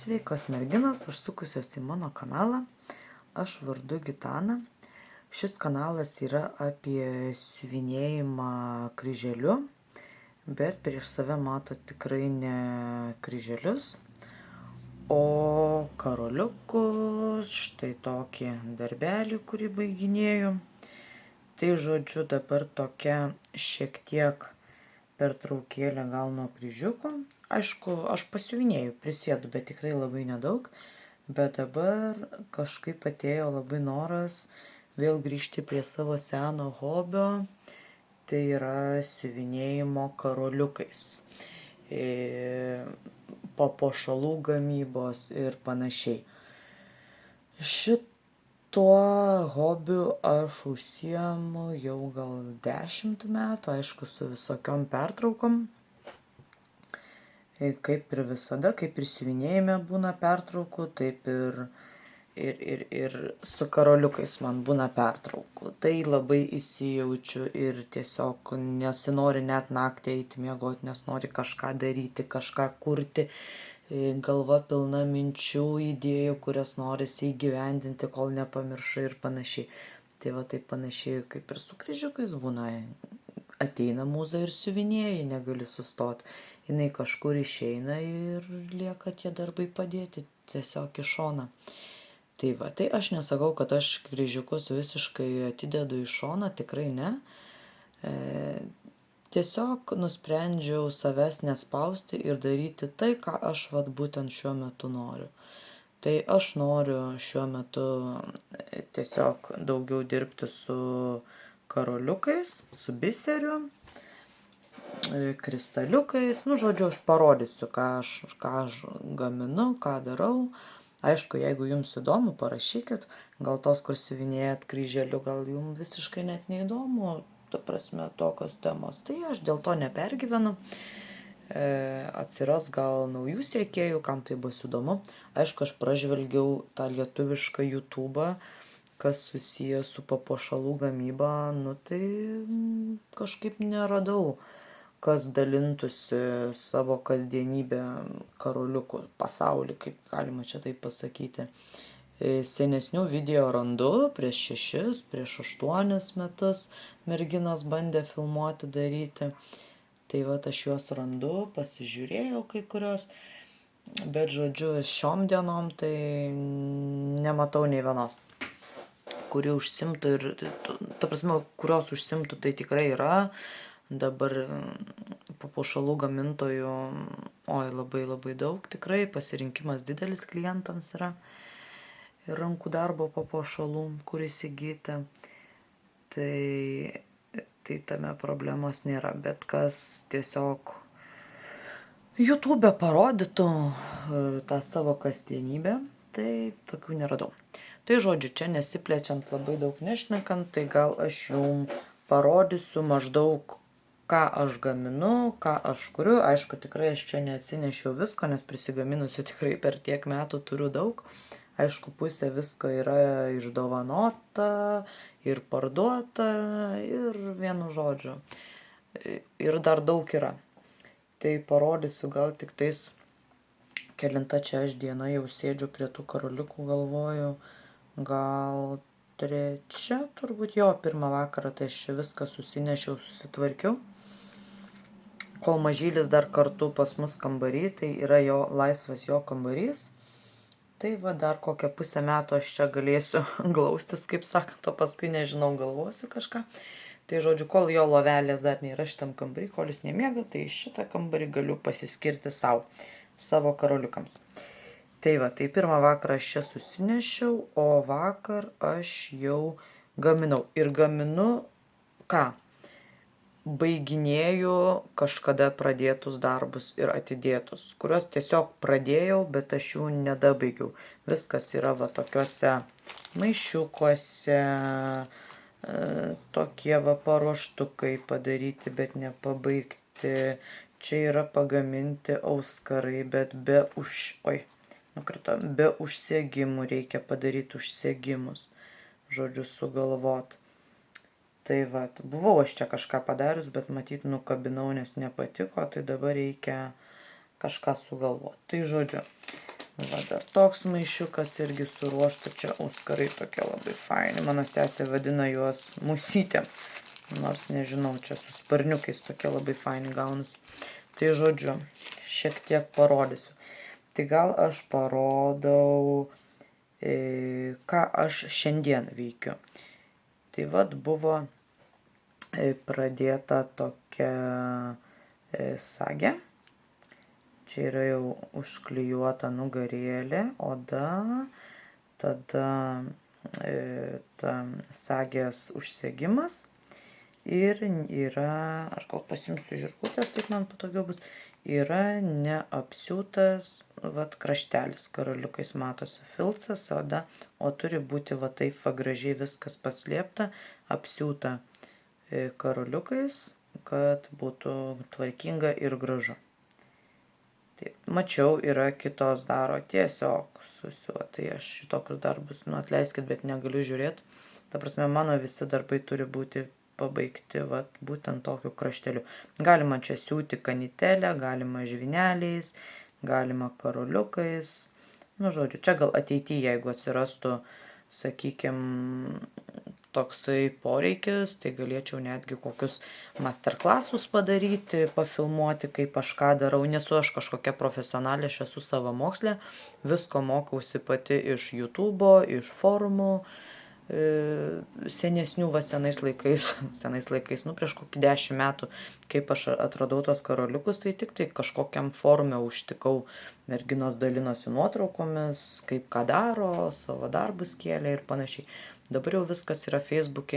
Sveikos merginos, užsukusios į mano kanalą. Aš vardu Gitana. Šis kanalas yra apie siuvinėjimą kryželiu, bet prieš save mato tikrai ne kryželius, o karoliukus, štai tokį darbelį, kurį baiginėju. Tai žodžiu dabar tokia šiek tiek pertraukėlė gal nuo kryžiukų. Aišku, aš pasiuvinėju, prisėdu, bet tikrai labai nedaug. Bet dabar kažkaip atėjo labai noras vėl grįžti prie savo seno hobio. Tai yra siuvinėjimo karoliukais. Papuošalų gamybos ir panašiai. Šituo hobiu aš užsiemu jau gal 10 metų, aišku, su visokiom pertraukom. Kaip ir visada, kaip ir siuvinėjime būna pertraukų, taip ir su karoliukais man būna pertraukų. Tai labai įsijaučiu ir tiesiog nesinori net naktį eiti miegoti, nes nori kažką daryti, kažką kurti. Galva pilna minčių, idėjų, kurias norisi įgyvendinti, kol nepamiršai ir panašiai. Tai va taip panašiai kaip ir su kryžiukais būna. Ateina mūza ir siuvinėji, negali sustoti. Jinai kažkur išeina ir lieka tie darbai padėti tiesiog į šoną. Tai va, tai aš nesakau, kad aš kryžiukus visiškai atidedu į šoną, tikrai ne. Tiesiog nusprendžiau savęs nespausti ir daryti tai, ką aš vat būtent šiuo metu noriu. Tai aš noriu šiuo metu tiesiog daugiau dirbti su karoliukais, su biseriu, kristaliukais. Nu, žodžiu, aš parodysiu, ką aš gaminu, ką darau. Aišku, jeigu jums įdomu, parašykit. Gal tos, kur siuvinėjat kryželiu, gal jums visiškai net neįdomu, ta prasme, tokios temos. Tai aš dėl to nepergyvenu. Atsiras gal naujų sekėjų, kam tai bus įdomu. Aišku, aš pražvelgiau tą lietuvišką YouTube'ą, kas susijęs su papuošalų gamyba, nu tai kažkaip neradau, kas dalintųsi savo kasdienybę karoliukų pasaulį, kaip galima čia taip pasakyti. Senesnių video randu prieš 6, prieš 8 metus merginos bandė filmuoti, daryti. Tai va, aš juos randu, pasižiūrėjau kai kurios, bet žodžiu, šiom dienom tai nematau nei vienos, kuri užsimtų ir, ta prasme, kurios užsimtų, tai tikrai yra. Dabar papuošalų gamintojų, labai labai daug, tikrai pasirinkimas didelis klientams yra. Ir rankų darbo papuošalų, kur įsigyti. Tai tame problemos nėra, bet kas tiesiog YouTube'e parodytų tą savo kasdienybę, tai tokių neradau. Tai žodžiu, čia nesiplečiant, labai daug nešnekant, tai gal aš jums parodysiu maždaug, ką aš gaminu, ką aš kuriu. Aišku, tikrai aš čia neatsinešiau visko, nes prisigaminusiu tikrai per tiek metų turiu daug. Aišku, pusė visko yra išdovanota ir parduota ir vienu žodžiu. Ir dar daug yra. Tai parodysiu gal tik tais, kelinta čia aš diena jau sėdžiu prie tų karoliukų, galvoju, gal 3, turbūt jo, 1 vakarą, tai aš čia viską susinešiau, susitvarkiau. Kol mažylis dar kartu pas mus kambarį, tai yra jo laisvas jo kambarys. Tai va, dar kokią pusę metų aš čia galėsiu glaustis, kaip sakant, o paskui nežinau, galvosiu kažką. Tai žodžiu, kol jo lovelės dar nėra šitam kambarį, kol jis nemiega, tai šitą kambarį galiu pasiskirti savo karoliukams. Tai va, tai 1 vakarą aš čia susinešiau, o vakar aš jau gaminau. Ir gaminu ką? Baiginėju kažkada pradėtus darbus ir atidėtus, kuriuos tiesiog pradėjau, bet aš jų nedabaigiau. Viskas yra va tokiuose maišiukuose, tokie va paruoštukai padaryti, bet nepabaigti. Čia yra pagaminti auskarai, bet be užsegimų, reikia padaryti užsegimus. Žodžiu, sugalvot. Tai va, buvau aš čia kažką padarius, bet matyt nukabinau, nes nepatiko, tai dabar reikia kažką sugalvoti. Tai žodžiu, Va, dar toks maišiukas irgi suruošta, čia auskarai tokie labai faini, mano sesė vadina juos musytėm, nors nežinau, čia su sparniukais tokie labai faini gaunasi. Tai žodžiu, šiek tiek parodysiu. Tai gal aš parodau, ką aš šiandien veikiu. Tai vat buvo pradėta tokia sagė. Čia yra jau užklijuota nugarėlė, oda, tada ta sagės užsegimas ir yra, aš gal pasimsiu žirkutės, taip man patogiau bus, yra neapsiūtas vat kraštelis, karoliukais matosi filcas, oda, o turi būti va taip va gražiai viskas paslėpta, apsiūta karoliukais, kad būtų tvarkinga ir gražu. Taip, mačiau, yra kitos daro tiesiog susiuva, tai aš šitokius darbus, atleiskit, bet negaliu žiūrėti. Ta prasme, mano visi darbai turi būti pabaigti vat, būtent tokiu krašteliu. Galima čia siūti kanitelę, galima žvyneliais, galima karoliukais. Nu, žodžiu, čia gal ateityje, jeigu atsirastų, sakykime, toksai poreikis, tai galėčiau netgi kokius masterklasus padaryti, pafilmuoti, kaip aš ką darau. Nesu aš kažkokia profesionalė, aš esu savamokslė, visko mokausi pati iš YouTube'o, iš forumų, senesnių, senais laikais, prieš kokį 10 metų, kaip aš atradau tos karoliukus, tai tik tai kažkokiam forume užtikau, merginos dalinosi nuotraukomis, kaip ką daro, savo darbus kėlė ir panašiai. Dabar jau viskas yra Facebook'e,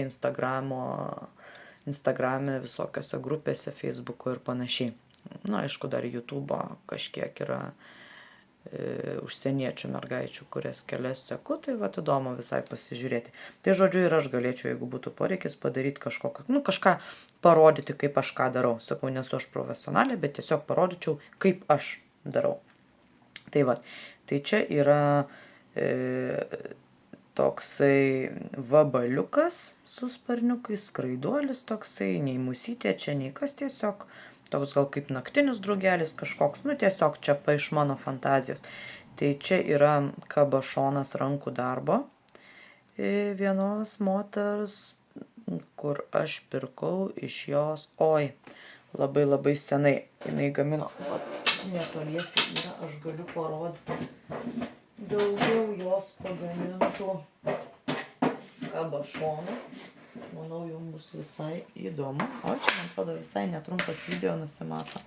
Instagram'e, visokiose grupėse, Facebook'o ir panašiai. Na, aišku, dar YouTube'o kažkiek yra užsieniečių mergaičių, kurias kelias seku, tai vat įdomu visai pasižiūrėti. Tai žodžiu, ir aš galėčiau, jeigu būtų poreikis, padaryti kažką parodyti, kaip aš ką darau. Sakau, nesu aš profesionalė, bet tiesiog parodyčiau, kaip aš darau. Tai vat, tai čia yra toksai vabaliukas su sparniukais, skraiduolis toksai, nei musytė čia, nei kas, tiesiog toks gal kaip naktinis drugelis kažkoks, tiesiog čia iš mano fantazijos. Tai čia yra kabašonas rankų darbo vienos moters, kur aš pirkau iš jos, labai labai senai. Jinai gamino, netoliesi yra, aš galiu parodyti daugiau jos pagamintų kabašonų. Manau, jums bus visai įdomu. O čia, man atrodo, visai netrumpas video nusimato.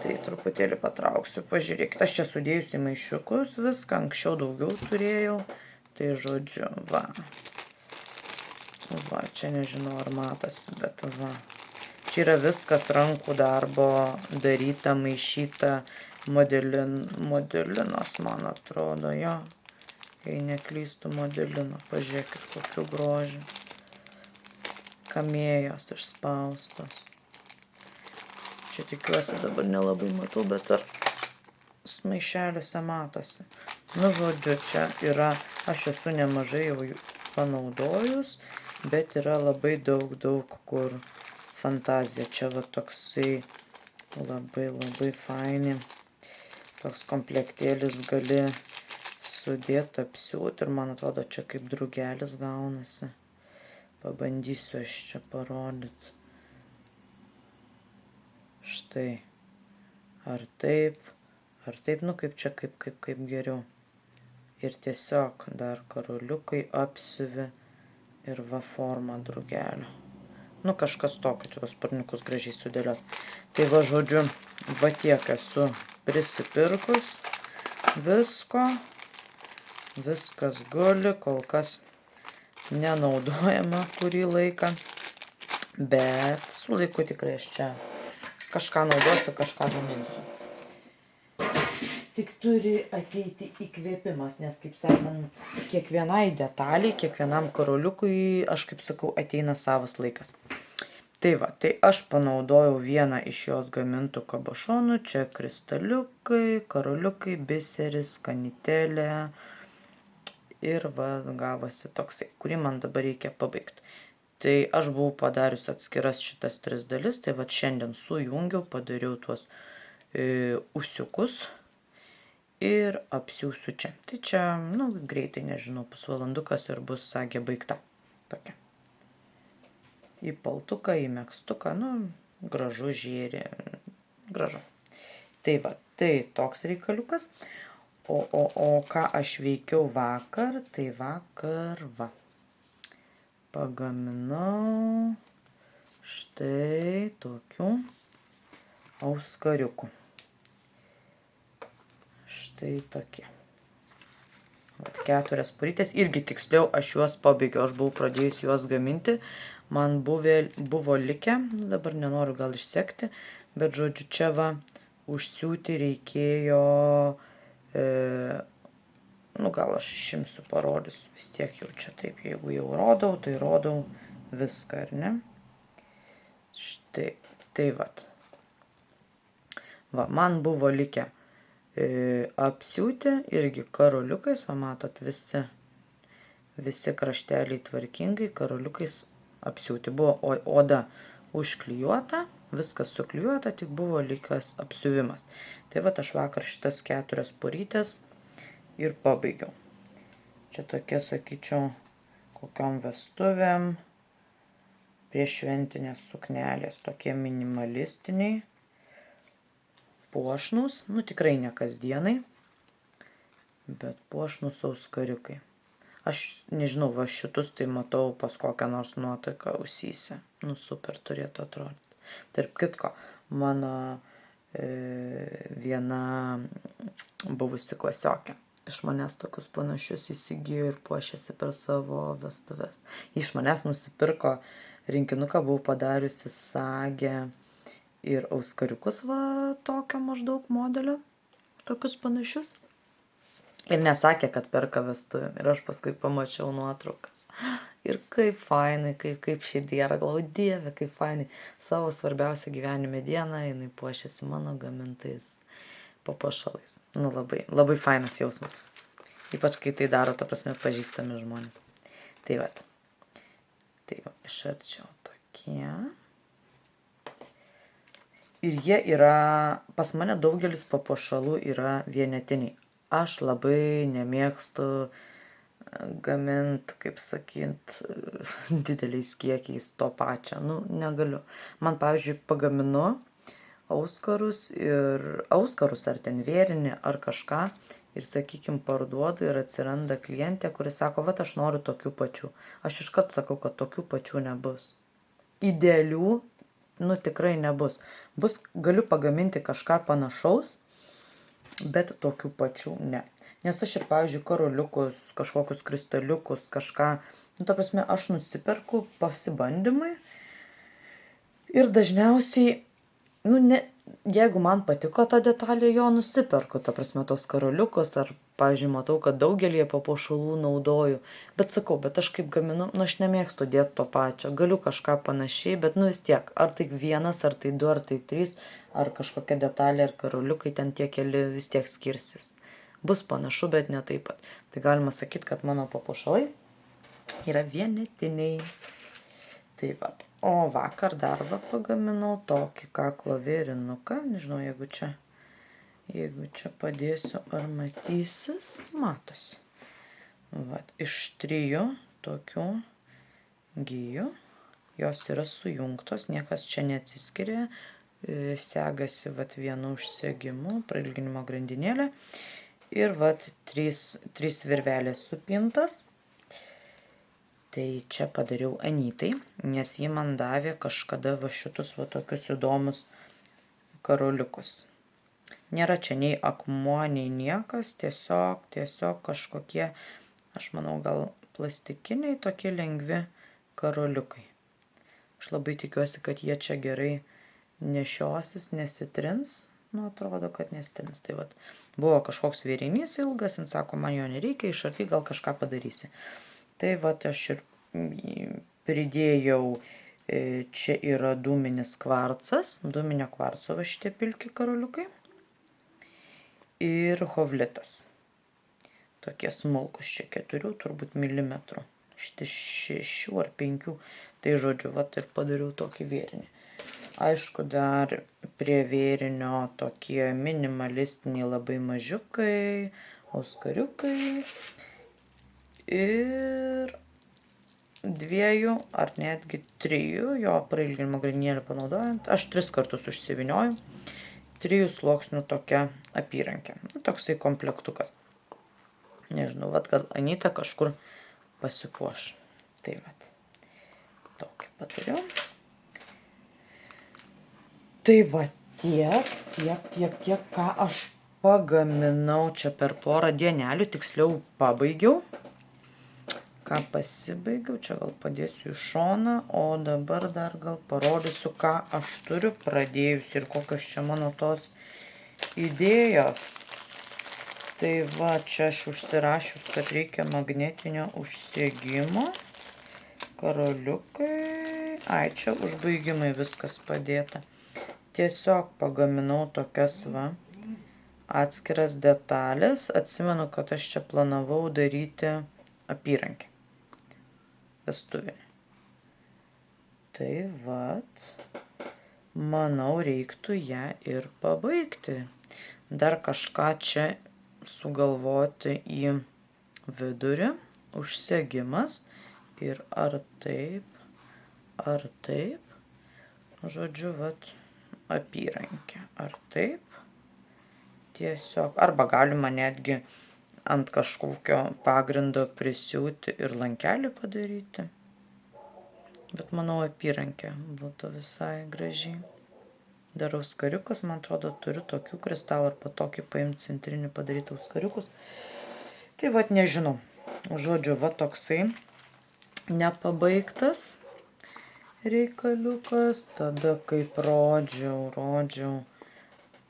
Tai truputėlį patrauksiu, pažiūrėkit. Aš čia sudėjusi maišiukus viską, anksčiau daugiau turėjau. Tai žodžiu, va. Va, čia nežinau, ar matosi, bet va. Čia yra viskas rankų darbo daryta, maišyta, modelinas, man atrodo, jo. Jei neklystu, modelino. Pažiūrėkit, kokiu grožiu. Kamėjos išspaustos. Čia tikiuosi dabar nelabai matau, bet ar maišeliuose matosi. Nu, žodžiu, čia yra, aš esu nemažai jau panaudojus, bet yra labai daug kur fantazija. Čia va toksai labai faini. Toks komplektėlis gali sudėti, apsiūti ir man atrodo, čia kaip drugelis gaunasi. Pabandysiu aš čia parodyti. Štai. Ar taip, kaip čia, kaip geriau. Ir tiesiog dar karoliukai apsiuvi ir va forma drugelio. Kažkas tokio, čia sparniukus gražiai sudėliot. Tai va, žodžiu, va tiek esu prisipirkus visko. Viskas guli, kol kas nenaudojama kurį laiką, bet su laiku tikrai aš čia kažką naudosiu, kažką gaminsiu. Tik turi ateiti įkvėpimas, nes, kaip sakant, kiekvienai detaliai, kiekvienam karoliukui, aš kaip sakau, ateina savas laikas. Tai va, tai aš panaudojau vieną iš jos gamintų kabašonų, čia kristaliukai, karoliukai, biseris, kanitelė. Ir va, gavosi toksai, kurį man dabar reikia pabaigti. Tai aš buvau padarius atskiras šitas 3 dalis, tai va šiandien sujungiau, padariau tuos ūsiukus ir apsiūsiu čia. Tai čia, nu, greitai, nežinau, pusvalandukas ir bus sagė baigta. Tokia. Į paltuką, į megztuką, nu, gražu žėri, gražu. Tai va, tai toks reikaliukas. O ką aš veikiau vakar, tai vakar va. Pagaminau štai tokių auskariukų. Štai tokie. Vat 4 purytės. Irgi tiksliau aš juos pabaigiau. Aš buvau pradėjus juos gaminti. Man buvo likę, dabar nenoriu gal išsekti, bet žodžiu čia va užsiūti reikėjo, nu gal aš išimsiu parodysiu, vis tiek jau čia taip, jeigu jau rodau, tai rodau viską, ar ne? Štai, tai vat. Va, man buvo likę apsiūti irgi karoliukais, va matot, visi krašteliai tvarkingai, karoliukais apsiūti. Buvo oda užklijuota, viskas suklijuota, tik buvo likęs apsiuvimas. Tai vat aš vakar šitas 4 purytės ir pabaigiau. Čia tokie, sakyčiau, kokiom vestuvėm, prieš šventinės suknelės, tokie minimalistiniai, puošnus, nu tikrai ne kasdienai, bet puošnus auskariukai. Aš nežinau, va šitus tai matau pas kokią nors nuotaiką ausyse. Nu super turėtų atrodyti. Tarp kitko, mano viena buvusi klasiokė iš manęs tokius panašius įsigijo ir puošėsi per savo vestuves. Iš manęs nusipirko rinkinuką, buvau padariusi sagę ir auskariukus va tokio maždaug modelio, tokius panašius. Ir nesakė, kad perka vestuvėm. Ir aš paskui pamačiau nuotraukas. Ir kaip fainai, kaip širdierą, galvoju, Dieve, kaip fainai. Savo svarbiausią gyvenime dieną jinai puošėsi mano gamintais papuošalais. Nu, labai fainas jausmas. Ypač, kai tai daro, ta prasme, pažįstami žmonės. Tai vat. Tai va, išarčiau tokie. Ir jie yra, pas mane daugelis papuošalų yra vienetiniai. Aš labai nemėgstu gamint, kaip sakyt, dideliais kiekiais to pačio. Nu, negaliu. Man, pavyzdžiui, pagaminu auskarus ar ten vėrinį ar kažką ir, sakykim, parduodu ir atsiranda klientė, kuris sako, vat aš noriu tokių pačių. Aš iškart sakau, kad tokių pačių nebus. Idealių, nu, tikrai nebus. Galiu pagaminti kažką panašaus, bet tokių pačių ne. Nes aš ir, pavyzdžiui, karoliukus, kažkokius kristaliukus, kažką, nu, ta prasme, aš nusiperku pasibandymui ir dažniausiai, nu, ne, jeigu man patiko ta detalė, jo nusiperku, ta prasme, tos karoliukus, ar, pavyzdžiui, matau, kad daugelį papuošalų naudoju, bet sakau, bet aš kaip gaminu, nu, aš nemėgstu dėti to pačio, galiu kažką panašiai, bet, nu, vis tiek, ar tai 1, ar tai 2, ar tai 3, ar kažkokia detalė, ar karoliukai, ten tie keli vis tiek skirsis. Bus panašu, bet ne taip pat. Tai galima sakyti, kad mano papuošalai yra vienetiniai. Tai va. O vakar dar va pagaminau tokį kaklo vėrinuką. Nežinau, jeigu čia padėsiu, ar matysis, matosi. Va, iš 3 tokių gijų. Jos yra sujungtos, niekas čia neatsiskiria. Segasi vat vienu užsegimu, prailginimo grandinėlė ir vat 3 virvelės supintos. Tai čia padariau Anytai, nes ji man davė kažkada va šitus va tokius įdomus karoliukus. Nėra čia nei akmuo, nei niekas, tiesiog kažkokie, aš manau, gal plastikiniai tokie lengvi karoliukai. Aš labai tikiuosi, kad jie čia gerai nešiosis, nesitrins, nu atrodo, kad nesitrins. Tai vat, buvo kažkoks vėrinys ilgas, jis sako, man jo nereikia, išarti gal kažką padarysi. Tai vat aš ir pridėjau, čia yra dūminis kvarcas, dūminio kvarco va šitie pilki karoliukai ir hovlitas. Tokie smulkus, čia 4 turbūt milimetrų, šitie 6 ar 5, tai žodžiu, vat ir padariau tokį vėrinį. Aišku, dar prie vėrinio tokie minimalistiniai labai mažiukai, auskariukai ir 2 ar netgi 3 jo prailginimo grandinėlę panaudojant. Aš 3 kartus užsivinioju. 3 sluoksnių tokia apyrankė. Toksai komplektukas. Nežinau, vat gal Anyta kažkur pasipuoš. Tai vat. Tokį padariau. Tai va tiek, ką aš pagaminau čia per porą dienelių, tiksliau pabaigiau. Ką pasibaigiau, čia gal padėsiu į šoną, o dabar dar gal parodysiu, ką aš turiu pradėjus ir kokios čia mano tos idėjos. Tai va, čia aš užsirašius, kad reikia magnetinio užsegimo. Karoliukai. Ai, čia užbaigimai viskas padėta. Tiesiog pagaminau tokias va atskiras detalės. Atsimenu, kad aš čia planavau daryti apyrankę vestuvinę. Tai vat, manau, reiktų ją ir pabaigti. Dar kažką čia sugalvoti į vidurį, užsegimas ir ar taip, žodžiu, vat, apyrankė, ar taip, tiesiog, arba galima netgi ant kažkokio pagrindo prisiūti ir lankelį padaryti, bet manau apyrankė būtų visai gražiai. Darau skariukus, man atrodo, turiu tokių kristalų, arba tokį paimti centrinį padaryti skariukus. Tai vat nežinau, žodžiu, va toksai nepabaigtas reikaliukas. Tada kaip rodžiau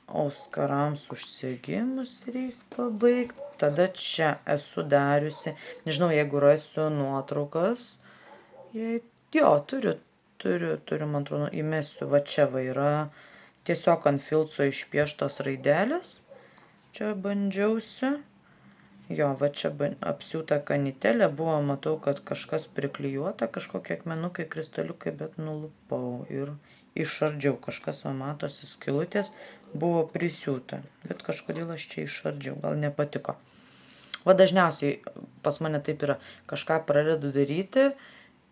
auskarams užsegimus reikia pabaigti. Tada čia esu dariusi, nežinau, jeigu rasiu nuotraukas, turiu, man atrodo, įmesiu, va čia va yra tiesiog ant filco išpieštos raidelės. Čia bandžiausi. Jo, va čia apsiūta kanitelė buvo, matau, kad kažkas priklijuota, kažkokie akmenukai, kristaliukai, bet nulupau ir išardžiau. Kažkas, va, matosi, skylutės buvo prisiūta, bet kažkodėl aš čia išardžiau, gal nepatiko. Va dažniausiai pas mane taip yra, kažką pradedu daryti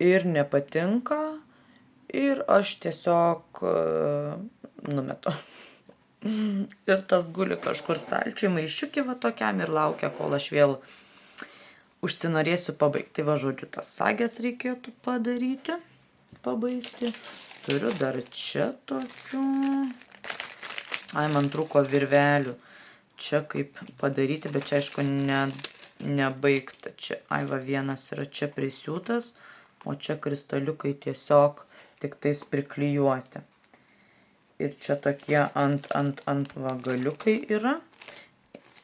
ir nepatinka ir aš tiesiog numetu. Ir tas guli kažkur stalčiui, maišiukį va tokiam ir laukia, kol aš vėl užsinorėsiu pabaigti. Tai va, žodžiu, tas sagės reikėtų pabaigti. Turiu dar čia tokių. Ai, man trūko virvelių. Čia kaip padaryti, bet čia aišku nebaigta. Čia, ai, va, vienas yra čia prisiūtas, o čia kristaliukai tiesiog tik tais priklijuoti. Ir čia tokie ant vagaliukai yra.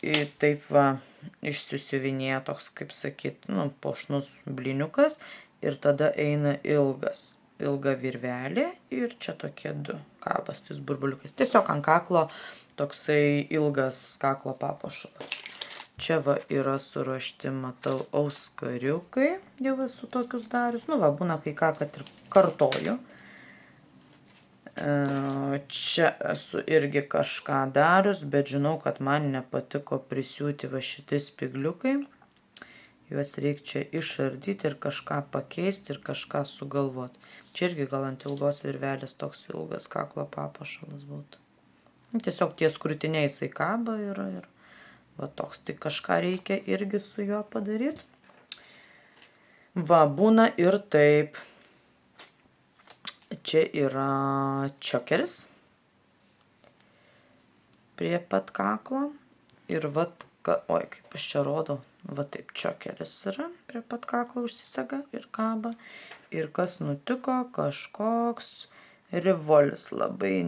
Ir taip va, išsisiuvinėja toks, kaip sakyt, puošnus bliniukas. Ir tada eina ilga virvelė. Ir čia tokie 2 kabas, tais burbuliukais. Tiesiog ant kaklo toksai ilgas kaklo papuošalas. Čia va yra suruošti, matau, auskariukai. Jau esu tokius darius. Nu va, būna kai ką, kad ir kartoju. Čia esu irgi kažką darius, bet žinau, kad man nepatiko prisiūti va šitai spigliukai. Juos reikia čia išardyti ir kažką pakeisti ir kažką sugalvoti. Čia irgi gal ant ilgos virvelės toks ilgas kaklo papuošalas būtų. Tiesiog ties krūtinė jisai kaba ir va toks. Tai kažką reikia irgi su juo padaryti. Va, būna ir taip. Čia yra čokeris prie pat kaklo ir vat, oi, kaip aš čia rodau, va taip čokeris yra, prie pat kaklo užsisega ir kaba. Ir kas nutiko, kažkoks rivolis labai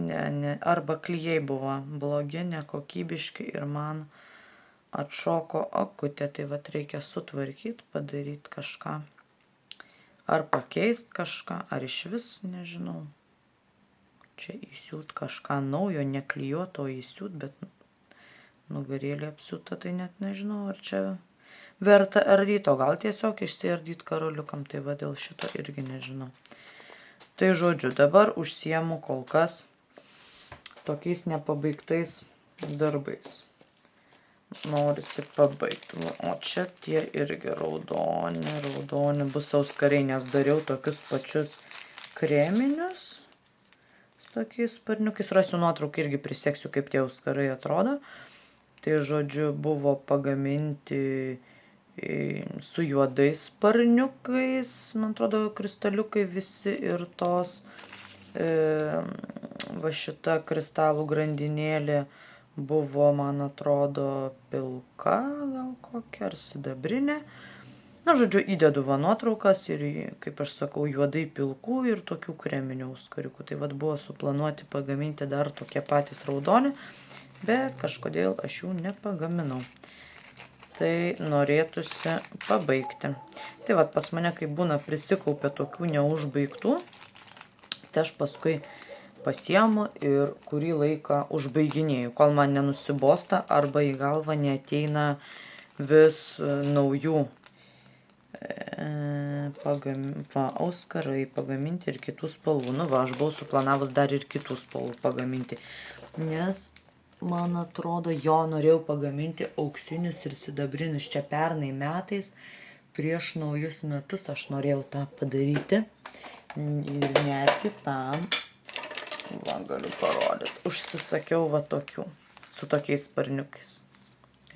arba klijai buvo blogi, nekokybiški ir man atšoko akutė, tai vat reikia sutvarkyti, padaryti kažką. Ar pakeist kažką, ar iš vis, nežinau. Čia įsiūt kažką naujo, neklijuoto įsiūt, bet nugarėlį apsiūta, tai net nežinau, ar čia verta ardyti, o gal tiesiog išsiardyti karoliukam, tai va dėl šito irgi nežinau. Tai žodžiu, dabar užsiemu kol kas tokiais nepabaigtais darbais. Norisi pabaigti. O čia tie irgi raudoni bus auskarai, nes dariau tokius pačius kreminius. Su tokiais sparniukais. Rasiu nuotrauką, irgi priseksiu, kaip tie auskarai atrodo. Tai žodžiu, buvo pagaminti su juodais sparniukais, man atrodo, kristaliukai visi ir tos va šita kristalų grandinėlė buvo, man atrodo, pilka gal kokia ar sidabrinė. Na, žodžiu, įdedu va nuotraukas ir, kaip aš sakau, juodai pilkų ir tokių kreminių auskariukų. Tai vad buvo suplanuoti pagaminti dar tokie patys raudoni, bet kažkodėl aš jų nepagaminau. Tai norėtųsi pabaigti. Tai vad pas mane, kai būna prisikaupę tokių neužbaigtų, tai aš paskui pasiemu ir kurį laiką užbaiginėju, kol man nenusibosta arba į galvą neateina vis naujų auskarai pagaminti ir kitų spalvų. Nu va, aš buvau suplanavus dar ir kitų spalvų pagaminti, nes man atrodo, jo norėjau pagaminti auksinius ir sidabrinius čia pernai metais, prieš naujus metus aš norėjau tą padaryti ir netgi tam, va, galiu parodyti, užsisakiau va tokių, su tokiais sparniukais.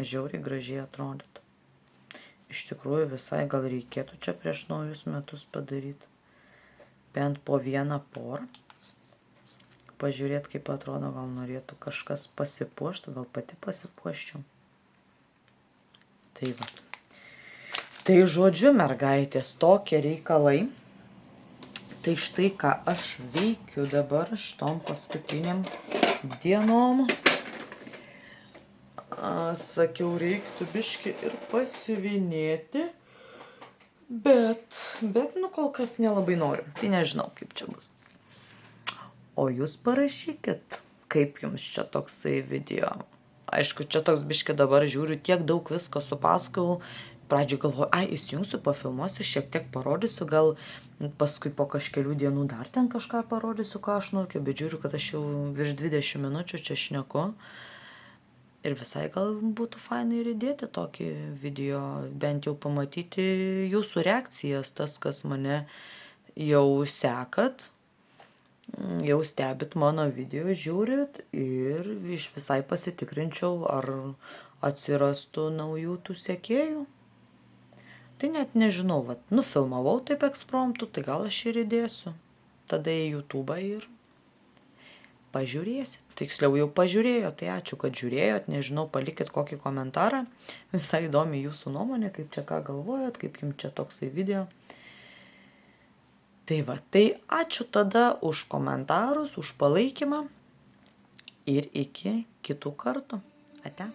Žiauriai gražiai atrodytų. Iš tikrųjų visai gal reikėtų čia prieš naujus metus padaryti. Bent po vieną porą. Pažiūrėti, kaip atrodo, gal norėtų kažkas pasipuošti, gal pati pasipuoščiau. Tai va. Tai žodžiu, mergaitės, tokie reikalai. Tai štai ką aš veikiu dabar šitom paskutiniam dienom. Sakiau, reiktų biškį ir pasiuvinėti, bet nu kol kas nelabai noriu. Tai nežinau, kaip čia bus. O jūs parašykit, kaip jums čia toksai video. Aišku, čia toks biškį dabar žiūriu, tiek daug visko supasakau. Pradžiai galvoju, įsijungsiu, pafilmuosiu, šiek tiek parodysiu, gal paskui po kažkelių dienų dar ten kažką parodysiu, ką aš noriu, bet žiūriu, kad aš jau virš 20 minučių čia šneku. Ir visai gal būtų fainai ir įdėti tokį video, bent jau pamatyti jūsų reakcijas, tas, kas mane jau sekat, jau stebit mano video, žiūrit ir visai pasitikrinčiau, ar atsirastų naujų tų sekėjų. Tai net nežinau, nufilmavau taip ekspromptu, tai gal aš ir įdėsiu. Tada į YouTube ir pažiūrėsit. Tiksliau jau pažiūrėjo, tai ačiū, kad žiūrėjot. Nežinau, palikit kokį komentarą. Visai įdomi jūsų nuomonė, kaip čia ką galvojat, kaip jums čia toksai video. Tai va, tai ačiū tada už komentarus, už palaikymą ir iki kitų kartų. Ate.